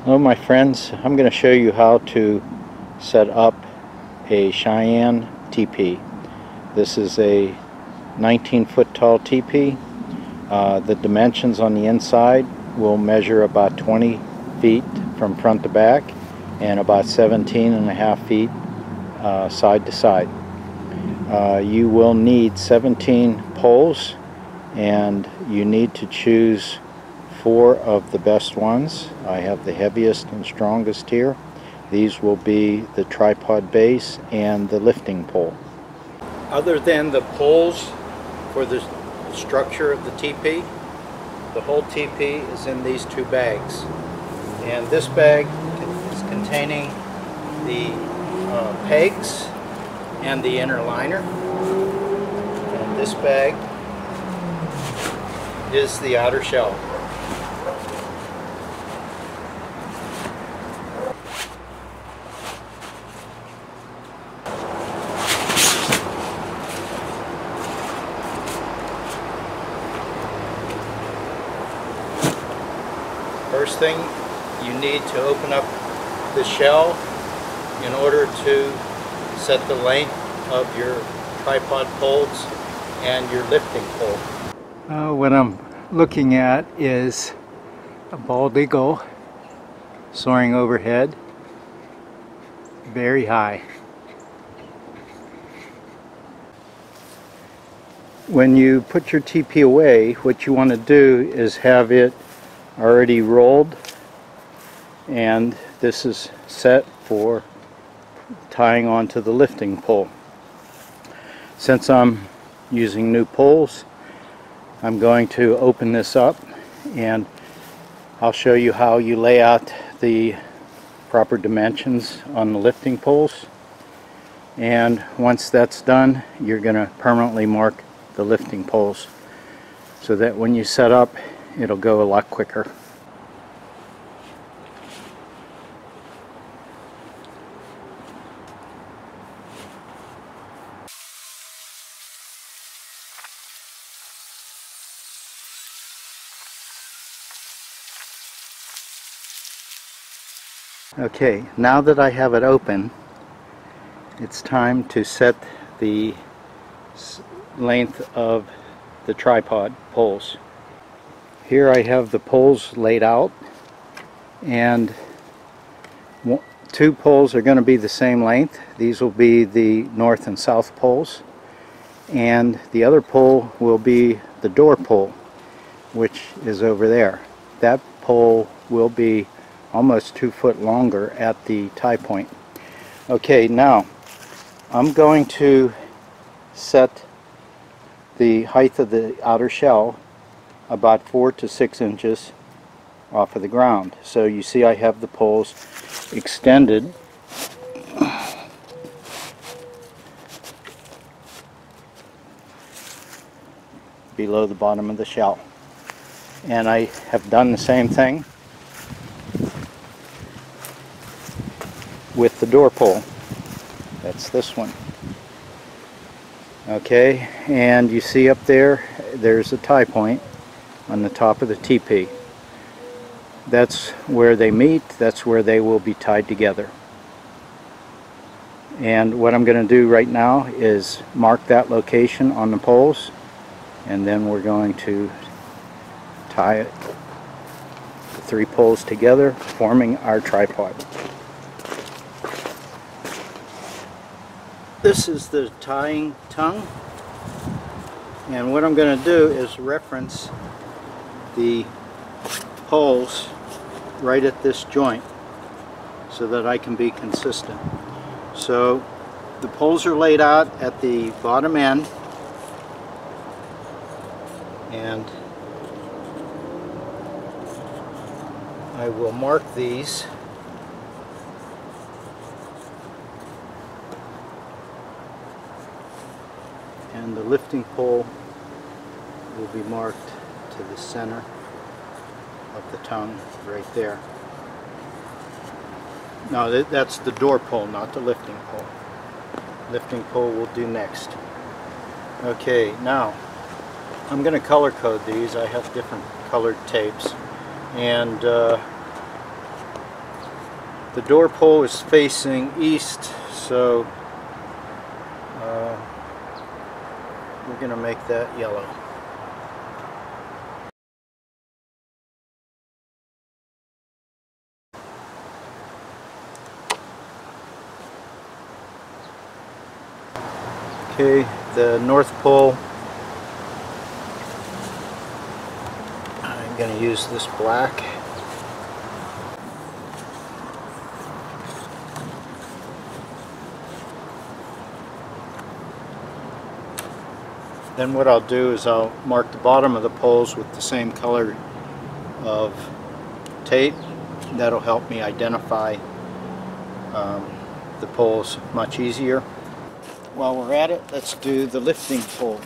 Hello my friends, I'm going to show you how to set up a Cheyenne tipi. This is a 19-foot tall tipi. The dimensions on the inside will measure about 20 feet from front to back and about 17.5 feet side to side. You will need 17 poles and you need to choose 4 of the best ones. I have the heaviest and strongest here. These will be the tripod base and the lifting pole. Other than the poles for the structure of the tipi, the whole tipi is in these 2 bags. And this bag is containing the pegs and the inner liner. And this bag is the outer shell. First thing, you need to open up the shell in order to set the length of your tripod poles and your lifting pole. What I'm looking at is a bald eagle soaring overhead, very high. When you put your tipi away, what you want to do is have it already rolled, and this is set for tying onto the lifting pole. Since I'm using new poles, I'm going to open this up and I'll show you how you lay out the proper dimensions on the lifting poles, and once that's done you're going to permanently mark the lifting poles so that when you set up it'll go a lot quicker. Okay, now that I have it open, it's time to set the length of the tripod poles. Here I have the poles laid out, and 2 poles are going to be the same length. These will be the north and south poles, and the other pole will be the door pole, which is over there. That pole will be almost 2 foot longer at the tie point. Okay, now I'm going to set the height of the outer shell about 4 to 6 inches off of the ground. So you see I have the poles extended below the bottom of the shell. And I have done the same thing with the door pole. That's this one. Okay, and you see up there, there's a tie point on the top of the tipi. That's where they meet, that's where they will be tied together. And what I'm going to do right now is mark that location on the poles, and then we're going to tie it, the 3 poles together, forming our tripod. This is the tying tongue, and what I'm going to do is reference the poles right at this joint so that I can be consistent. So the poles are laid out at the bottom end, and I will mark these and the lifting pole will be marked to the center of the tongue right there. No, that's the door pole, not the lifting pole. Lifting pole will do next. Okay, now I'm going to color code these. I have different colored tapes, and The door pole is facing east, so we're going to make that yellow. Okay, the north pole, I'm going to use this black. Then what I'll do is I'll mark the bottom of the poles with the same color of tape. That'll help me identify the poles much easier. While we're at it, let's do the lifting pole.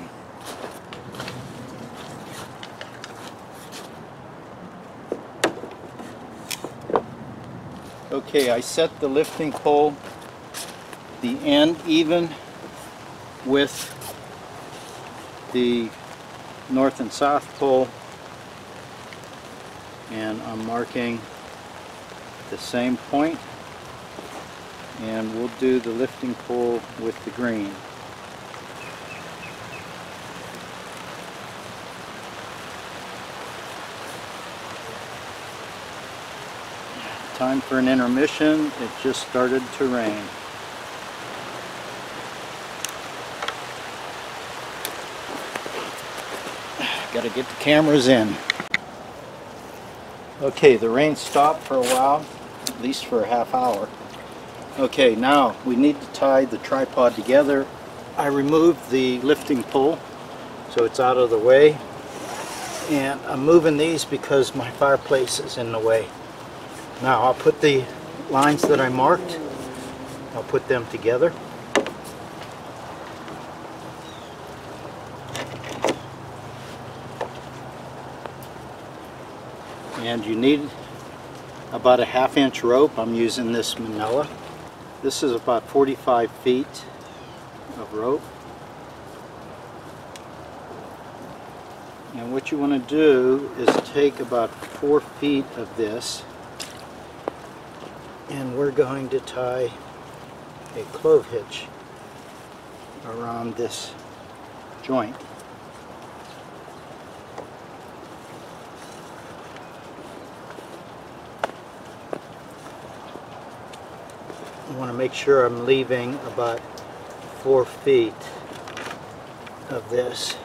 Okay, I set the lifting pole, the end even with the north and south pole, and I'm marking the same point, and we'll do the lifting pole with the green. Time for an intermission. It just started to rain. Got to get the cameras in. Okay, the rain stopped for a while, at least for a half hour. Okay, now we need to tie the tripod together. I removed the lifting pole so it's out of the way, and I'm moving these because my fireplace is in the way. Now I'll put the lines that I marked, I'll put them together. And you need about a 1/2 inch rope. I'm using this manila. This is about 45 feet of rope. And what you want to do is take about 4 feet of this, and we're going to tie a clove hitch around this joint. I want to make sure I'm leaving about 4 feet of this.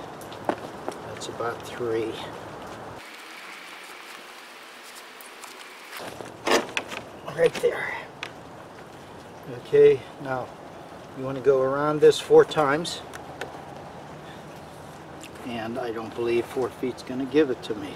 That's about 3. Right there. Okay, now you want to go around this 4 times, and I don't believe 4 feet's going to give it to me.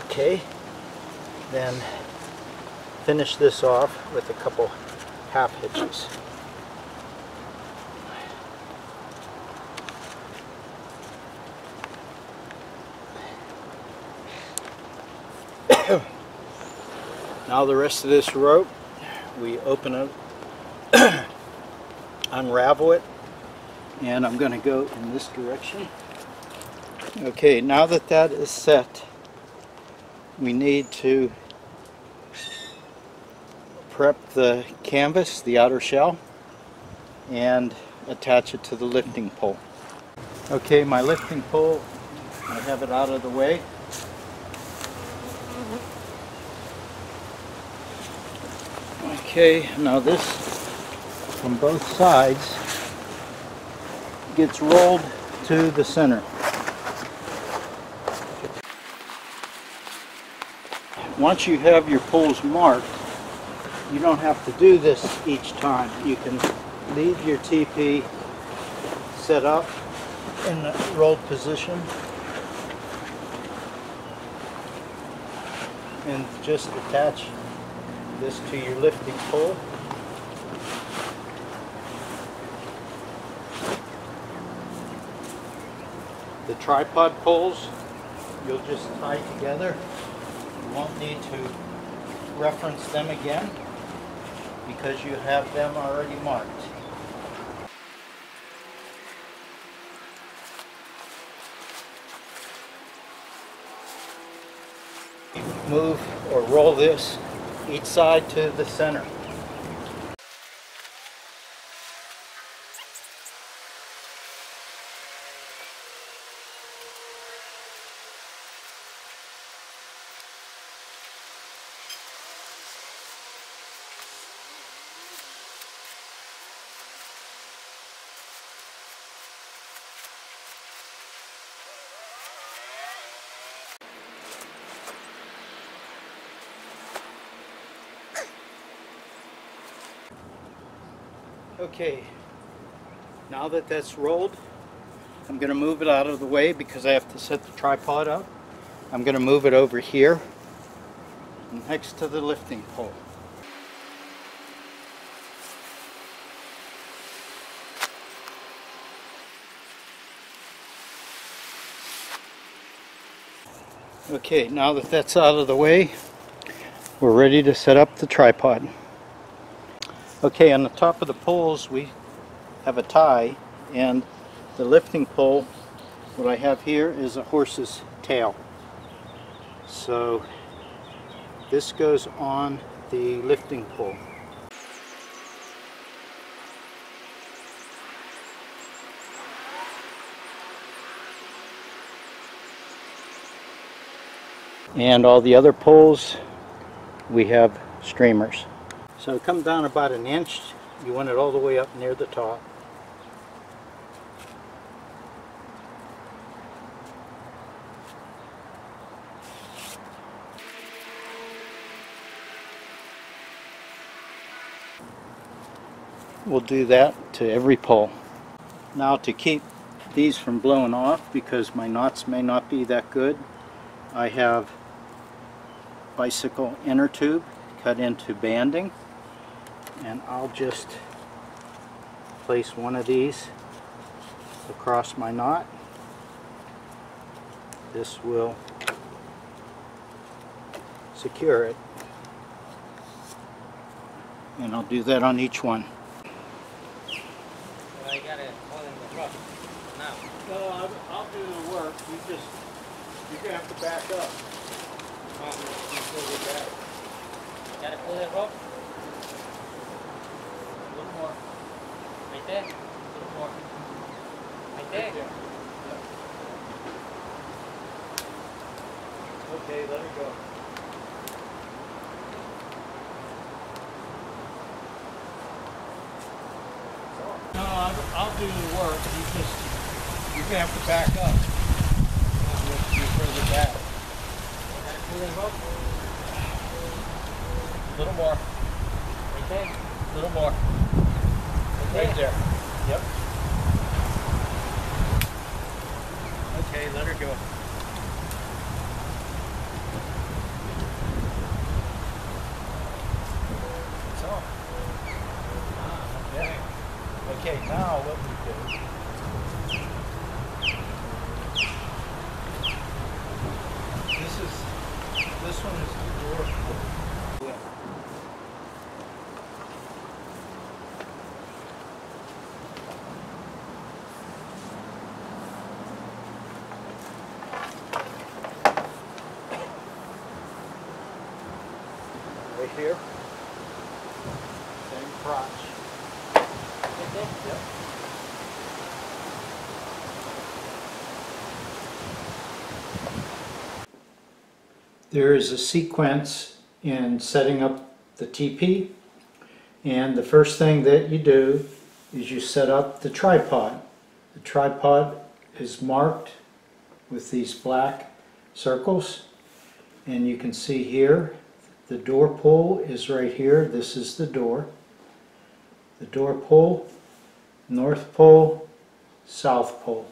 Okay, then finish this off with a couple half hitches. Now the rest of this rope, we open it, unravel it, and I'm going to go in this direction. Okay, now that that is set, we need to prep the canvas, the outer shell, and attach it to the lifting pole. Okay, my lifting pole, I have it out of the way. Okay, now this from both sides gets rolled to the center. Once you have your poles marked, you don't have to do this each time. You can leave your tipi set up in the rolled position and just attach this to your lifting pole. The tripod poles you'll just tie together. You won't need to reference them again because you have them already marked. Move or roll this each side to the center. Okay, now that that's rolled, I'm going to move it out of the way because I have to set the tripod up. I'm going to move it over here next to the lifting pole. Okay, now that that's out of the way, we're ready to set up the tripod. Okay, on the top of the poles we have a tie, and the lifting pole, what I have here is a horse's tail. So this goes on the lifting pole. And all the other poles we have streamers. So come down about an inch. You want it all the way up near the top. We'll do that to every pole. Now, to keep these from blowing off, because my knots may not be that good, I have bicycle inner tube cut into banding, and I'll just place one of these across my knot. This will secure it, and I'll do that on each one. So I got it all in the truck now. No, I'll do the work. You're gonna have to back up. Gotta pull it up. A little more. Right there. A little more. Right there. Yep. Okay, let it go. No, I'll do the work. You're gonna have to back up. You're further back. Gotta pull it up. A little more. Right there. A little more. Right there. Yep. Okay, let her go. So. Okay. Okay, now what we do. This one is the door. Right here. Same crotch. Right there. Yep. There is a sequence in setting up the TP, and the first thing that you do is you set up the tripod. The tripod is marked with these black circles, and you can see here the door pull is right here. This is the door. The door pull, north pole, south pole.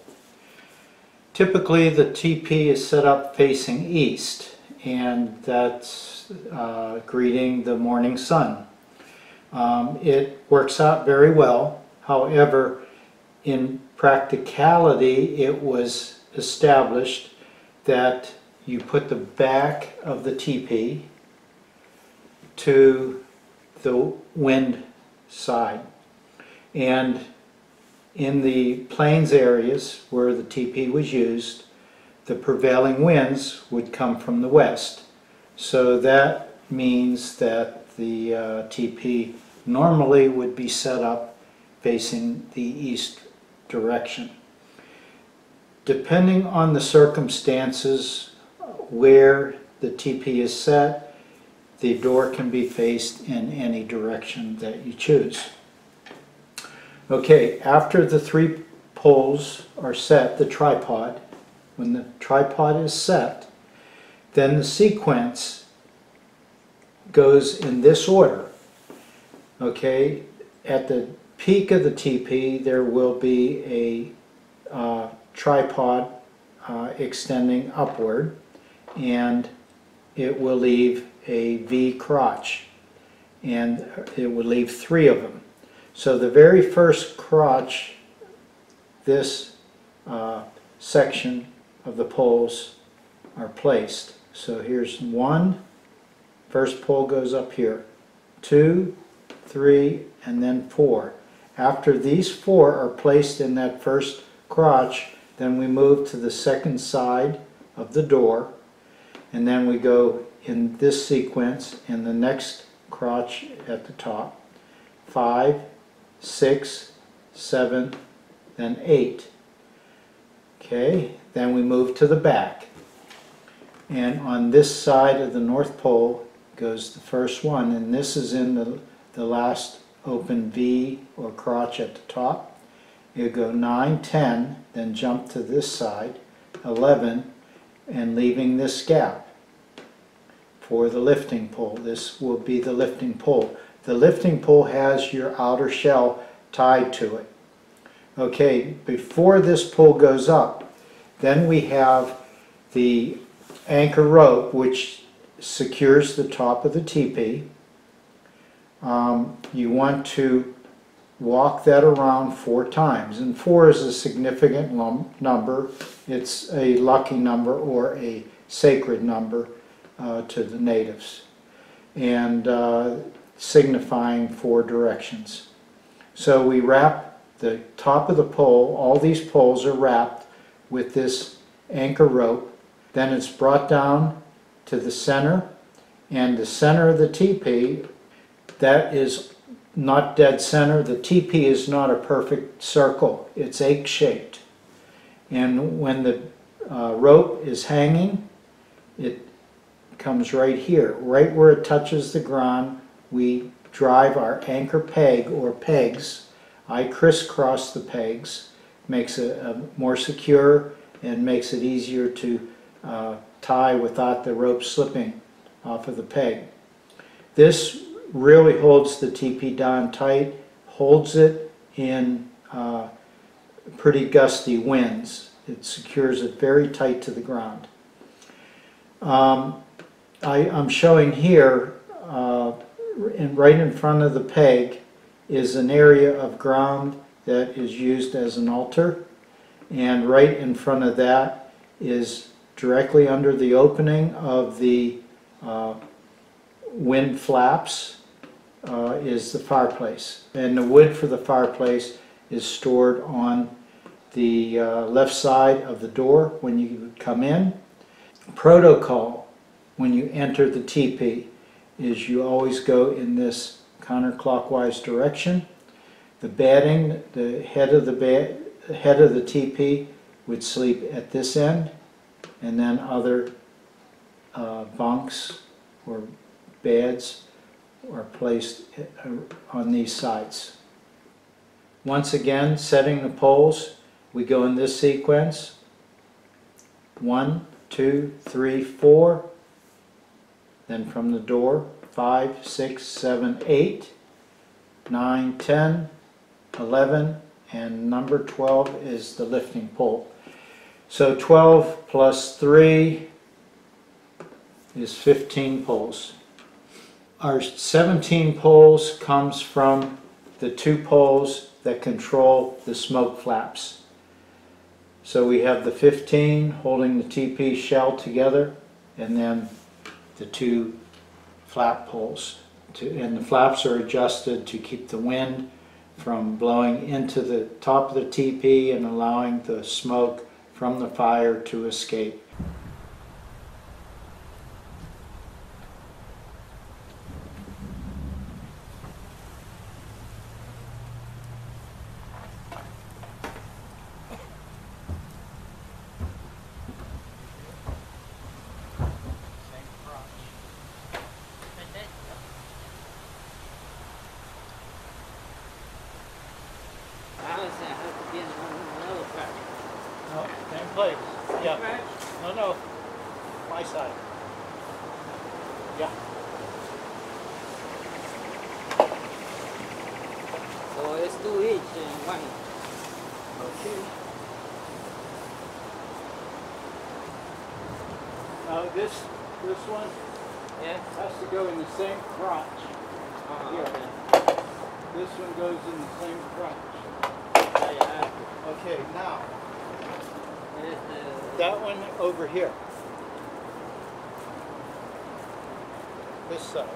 Typically the TP is set up facing east, and that's greeting the morning sun. It works out very well. However, in practicality, it was established that you put the back of the teepee to the wind side, and in the plains areas where the teepee was used, the prevailing winds would come from the west. So that means that the teepee normally would be set up facing the east direction. Depending on the circumstances where the teepee is set, the door can be faced in any direction that you choose. Okay, after the 3 poles are set, the tripod, when the tripod is set, then the sequence goes in this order. Okay, at the peak of the teepee there will be a tripod extending upward, and it will leave a V crotch, and it will leave 3 of them. So the very first crotch, this section of the poles are placed. So here's 1, first pole goes up here, 2, 3, and then 4. After these 4 are placed in that first crotch, then we move to the second side of the door, and then we go in this sequence in the next crotch at the top, 5, 6, 7, then 8. Okay, then we move to the back, and on this side of the North Pole goes the first one, and this is in the last open V or crotch at the top. You go 9, 10, then jump to this side, 11, and leaving this gap for the lifting pole. This will be the lifting pole. The lifting pole has your outer shell tied to it. Okay, before this pole goes up, then we have the anchor rope which secures the top of the teepee. You want to walk that around 4 times, and 4 is a significant number. It's a lucky number or a sacred number to the natives, and signifying 4 directions. So we wrap the top of the pole, all these poles are wrapped with this anchor rope, then it's brought down to the center, and the center of the teepee, that is not dead center. The teepee is not a perfect circle, it's egg-shaped, and when the rope is hanging, it comes right here, right where it touches the ground. We drive our anchor peg or pegs. I crisscross the pegs, makes it more secure and makes it easier to tie without the rope slipping off of the peg. This really holds the teepee down tight, holds it in pretty gusty winds. It secures it very tight to the ground. I'm showing here, right in front of the peg is an area of ground that is used as an altar, and right in front of that is directly under the opening of the wind flaps is the fireplace, and the wood for the fireplace is stored on the left side of the door when you come in. Protocol when you enter the teepee is you always go in this counterclockwise direction. The bedding, the head of the teepee would sleep at this end, and then other bunks or beds are placed on these sides. Once again, setting the poles, we go in this sequence: 1, 2, 3, 4. Then from the door, 5, 6, 7, 8, 9, 10, 11, and number 12 is the lifting pole. So 12 plus 3 is 15 poles. Our 17 poles comes from the 2 poles that control the smoke flaps. So we have the 15 holding the TP shell together, and then the 2 flap poles. And the flaps are adjusted to keep the wind from blowing into the top of the TP and allowing the smoke from the fire to escape. No, same place. Yeah. No. My side. Yeah. So let's do each one. Okay. Now this one has to go in the same crotch. Here. Okay. This one goes in the same crotch. Okay, now that one over here. This side.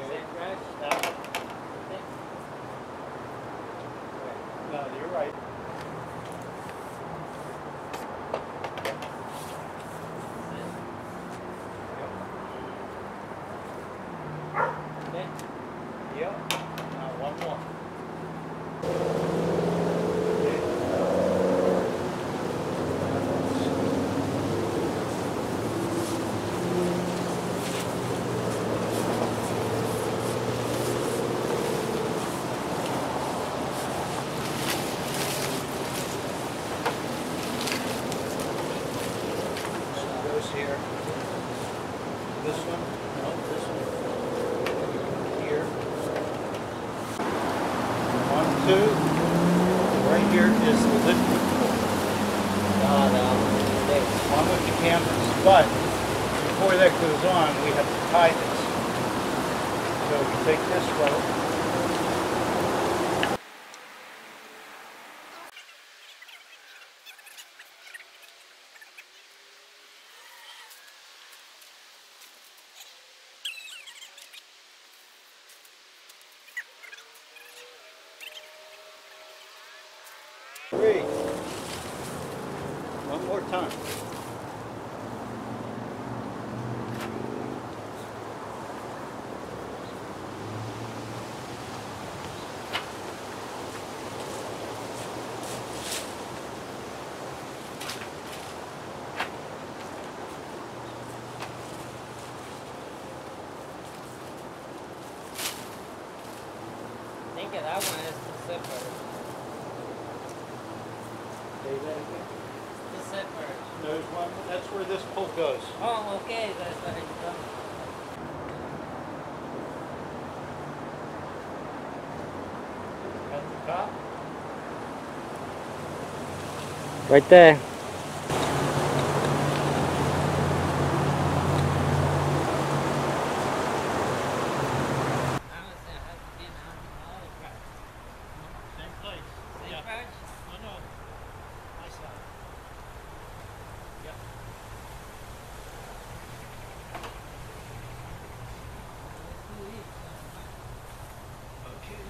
Okay. That one. No, you're right. Yep. Now one more. Goes here. This one? No, this one. Here. 1, 2. Right here is the liquid core. On with the canvas. But before that goes on, we have to tie this. So we take this rope. Three. One more time. I think that one is the zipper. Say that again. The zipper. There's one. That's where this pull goes. Oh, okay. That's what it's done. At the top. Right there. Same place. Yeah. No. My side. Yeah. Okay.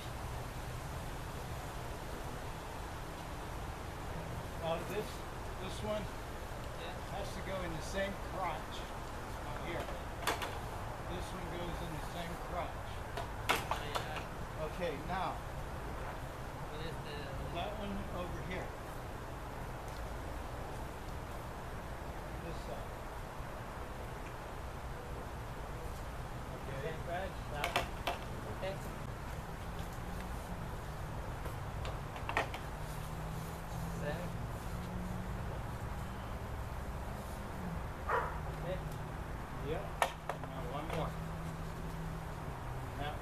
This one has to go in the same crotch. Here. This one goes in the same crotch. Okay, now that one over here. This side. Okay. That one. Okay. Yep. Now one more. Now.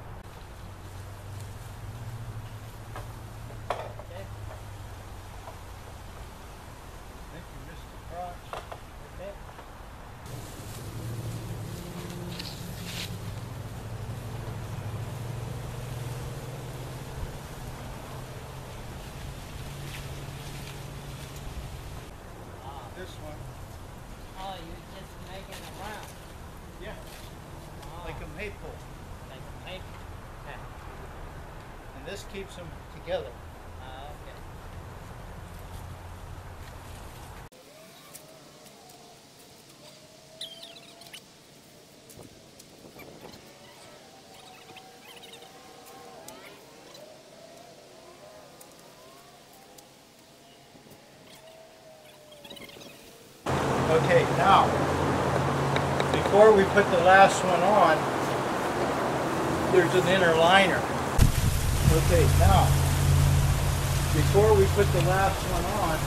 Oh, you're just making a round. Yeah, Oh, like a maypole. like a maple. Okay. And this keeps them together. Okay. Okay, now, before we put the last one on, there's an inner liner. Okay, now, before we put the last one on,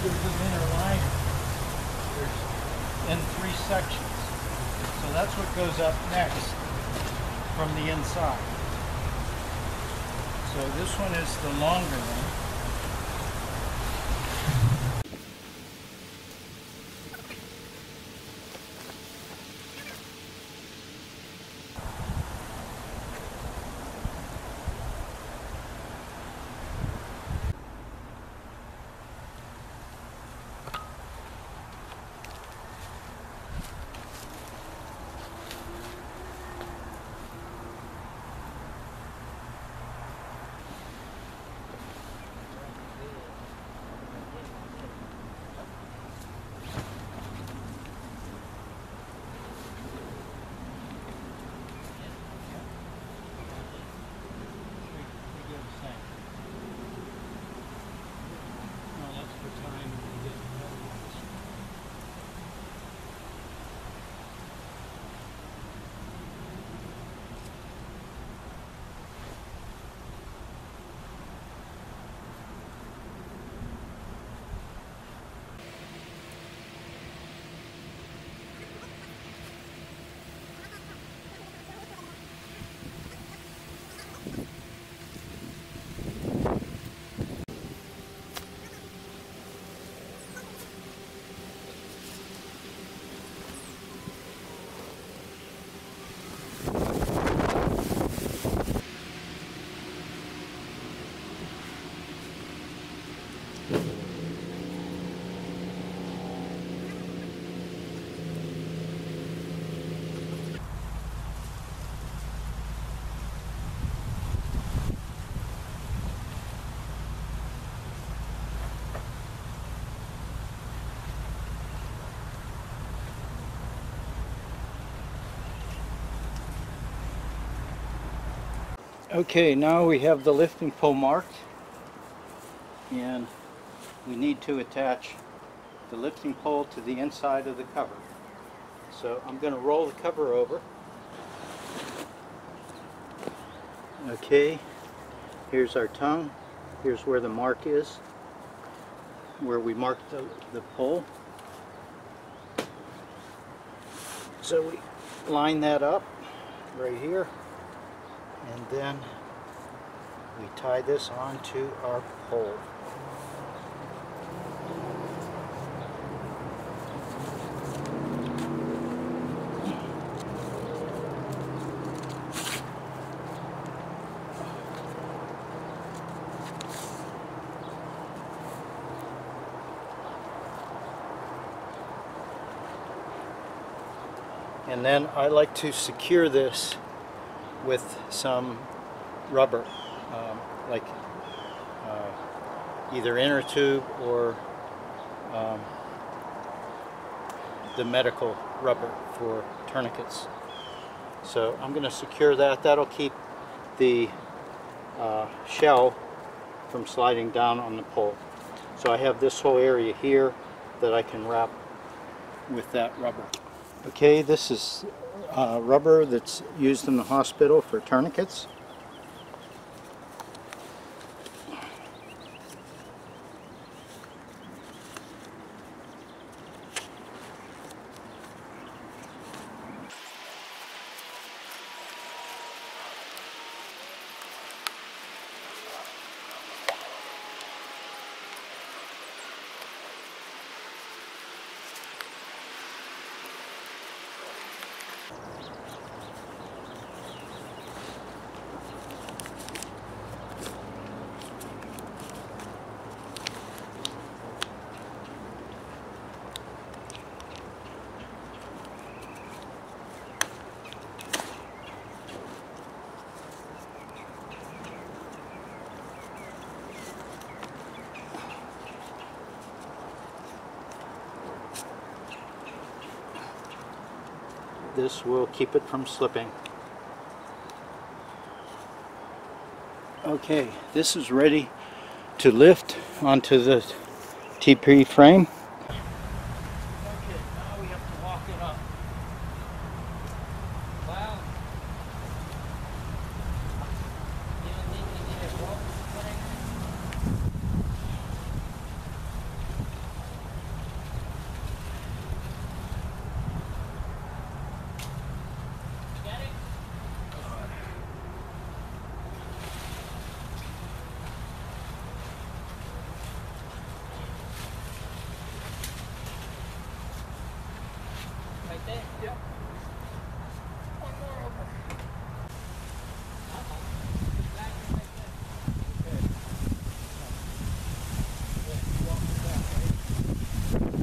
there's an inner liner. There's in 3 sections. So that's what goes up next from the inside. So this one is the longer one. Okay, now we have the lifting pole marked, and we need to attach the lifting pole to the inside of the cover. So I'm going to roll the cover over. Okay, here's our tongue. Here's where the mark is, where we marked the pole. So we line that up right here, and then we tie this onto our pole. And then I like to secure this with some rubber, like either inner tube or the medical rubber for tourniquets. So I'm going to secure that. That'll keep the shell from sliding down on the pole. So I have this whole area here that I can wrap with that rubber. Okay, this is rubber that's used in the hospital for tourniquets. This will keep it from slipping. Okay, this is ready to lift onto the tipi frame. Okay, now we have to walk it up. Wow. You don't think you need a rope to put in there? Get it? Right there? Yep. One more over. Slide it like that. Okay. Yeah, walk it back, right?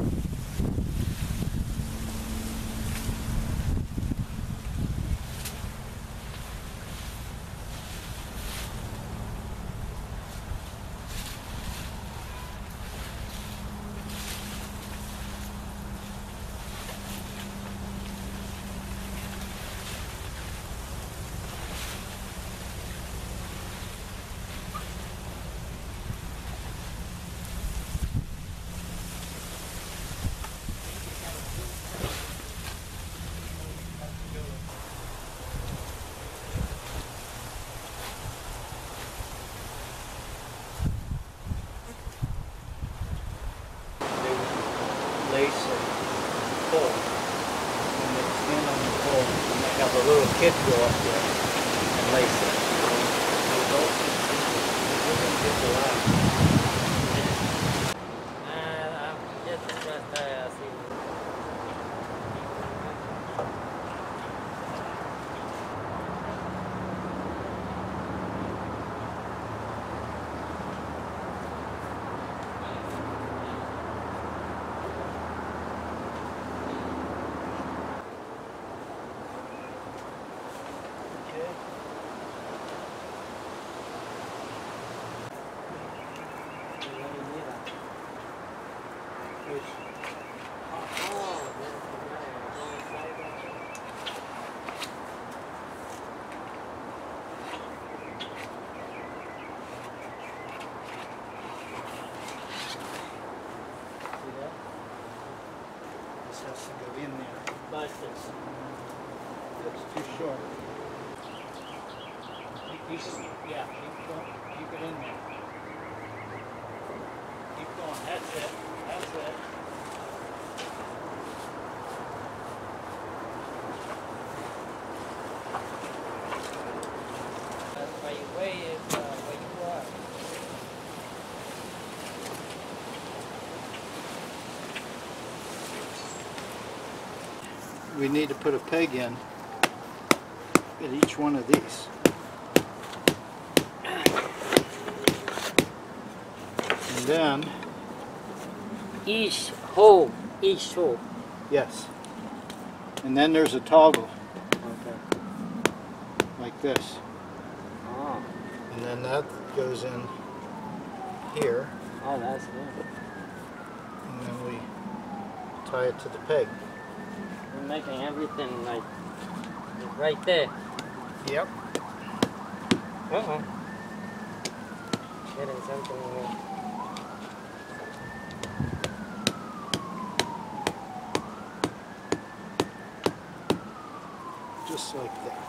Lace or pole. When they stand on the pole, and they have a little kid go up there and lace it. We're going to get the line. This has to go in there. Bust this. That's too short. Yeah, keep going. Keep it in there. Keep going. That's it. That's it. That's why you weigh it where you are. We need to put a peg in at each one of these. And then, Each hole. yes. And then there's a toggle Okay. like this. Oh. And then that goes in here. Oh, that's good. And then we tie it to the peg. We're making everything like right there. Yep. Uh-oh. Getting something in there. Just like that.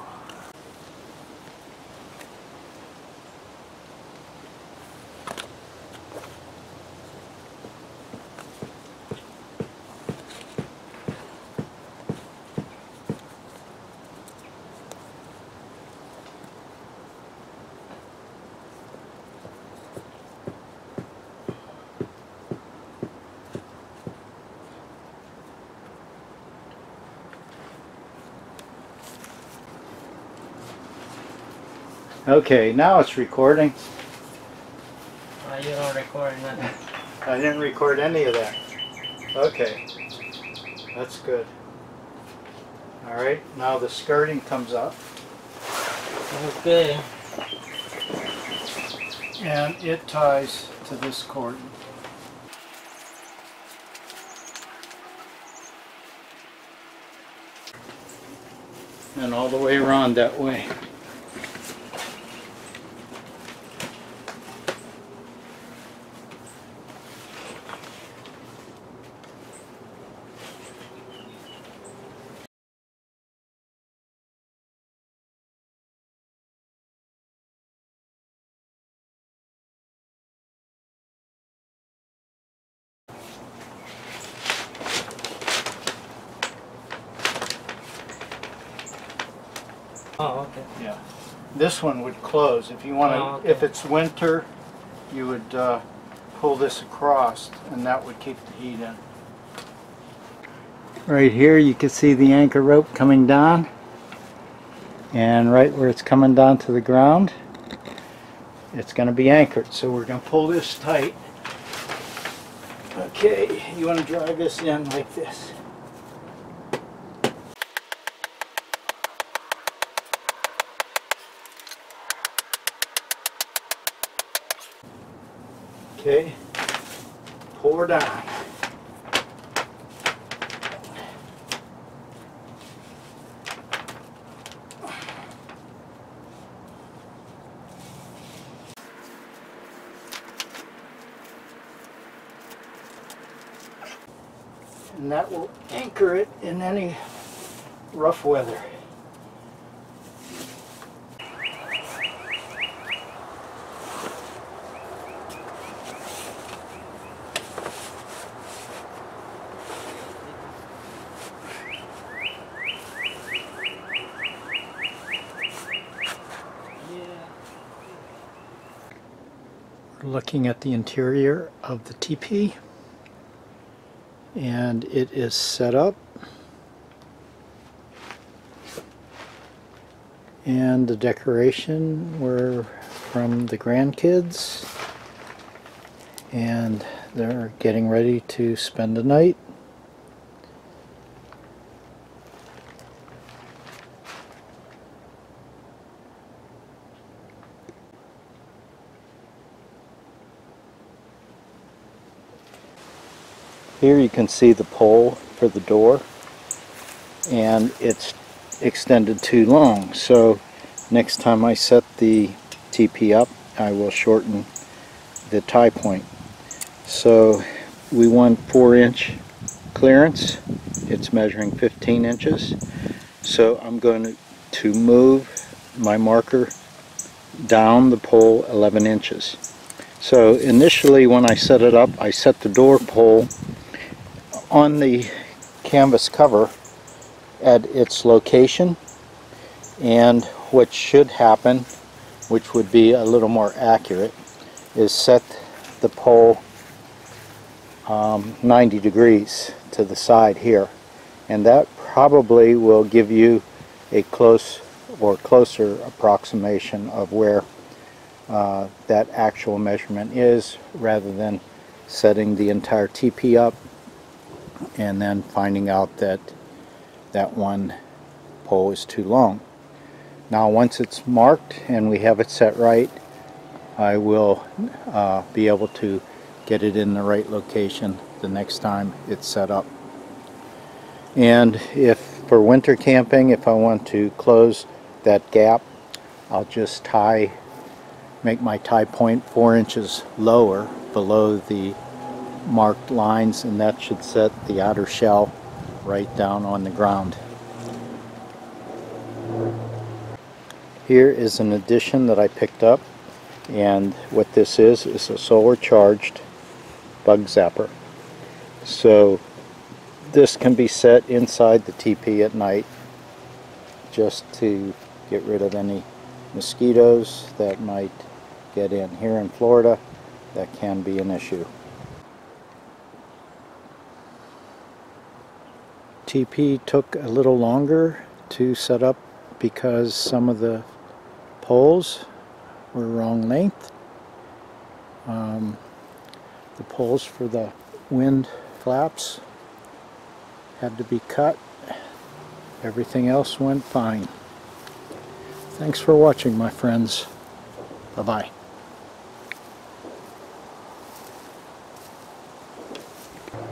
Okay, now it's recording. You don't record nothing. I didn't record any of that. Okay, that's good. Alright, now the skirting comes up. Okay. And it ties to this cord. and all the way around that way. Oh, okay. Yeah. This one would close. If you want to, Oh, okay. if it's winter, you would pull this across and that would keep the heat in. Right here you can see the anchor rope coming down, and right where it's coming down to the ground it's going to be anchored. So we're going to pull this tight. Okay, you want to drive this in like this. Okay, pour down. And that will anchor it in any rough weather. We're looking at the interior of the teepee, and it is set up, and the decoration were from the grandkids, and they're getting ready to spend the night. Here you can see the pole for the door, and it's extended too long, so next time I set the teepee up I will shorten the tie point. So we want 4-inch clearance. It's measuring 15 inches, so I'm going to move my marker down the pole 11 inches. So initially when I set it up, I set the door pole on the canvas cover at its location, and what should happen, which would be a little more accurate, is set the pole 90 degrees to the side here, and that probably will give you a close or closer approximation of where that actual measurement is, rather than setting the entire teepee up and then finding out that that one pole is too long. Now once it's marked and we have it set right, I will be able to get it in the right location the next time it's set up. And if for winter camping, if I want to close that gap, I'll just make my tie point 4 inches lower below the marked lines, and that should set the outer shell right down on the ground. Here is an addition that I picked up, and what this is a solar charged bug zapper. So this can be set inside the teepee at night just to get rid of any mosquitoes that might get in. Here in Florida, that can be an issue. Teepee took a little longer to set up because some of the poles were wrong length. The poles for the wind flaps had to be cut. Everything else went fine. Thanks for watching, my friends. Bye-bye.